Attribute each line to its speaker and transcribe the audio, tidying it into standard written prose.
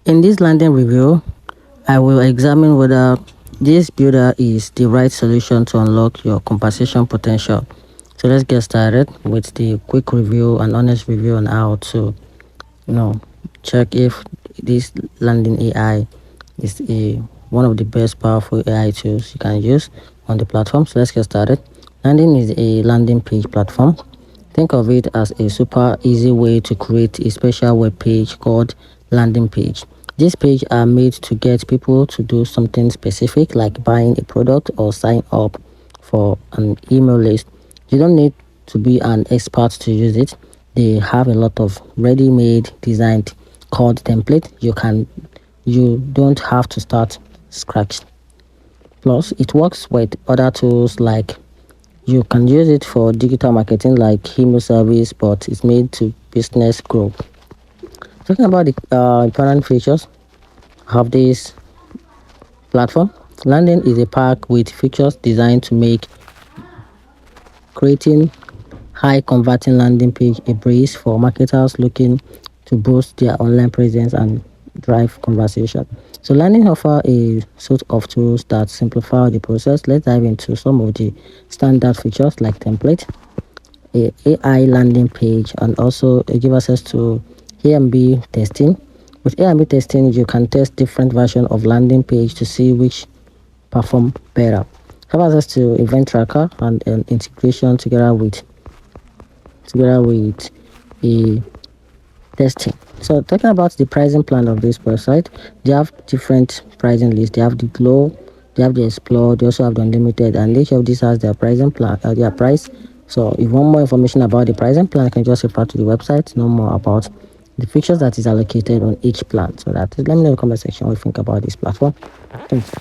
Speaker 1: In this landing review, I will examine whether this builder is the right solution to unlock your conversation potential. So let's get started with the quick review and honest review on how to, check if this landing AI is one of the best powerful AI tools you can use on the platform. So let's get started. Landing is a landing page platform. Think of it as a super easy way to create a special web page called landing page. These pages are made to get people to do something specific like buying a product or sign up for an email list. You don't need to be an expert to use it. They have a lot of ready-made designed code template. You don't have to start scratch. Plus, it works with other tools like you can use it for digital marketing like email service, but it's made to business grow. Talking about the important features of this platform, Landing is a pack with features designed to make creating high converting landing page a breeze for marketers looking to boost their online presence and drive conversation. So Landing offer a suite of tools that simplify the process. Let's dive into some of the standard features like template, a AI landing page, and also give access to A/B testing. With A/B testing, you can test different versions of landing page to see which perform better. Have access to event tracker and an integration together with a testing. So talking about the pricing plan of this website, they have different pricing lists. They have the Glow, they have the Explore, they also have the Unlimited, and each of these has their pricing plan, their price. So if you want more information about the pricing plan, you can just refer to the website to know more about the features that is allocated on each plan. So let me know in the comment section what you think about this platform. Thanks.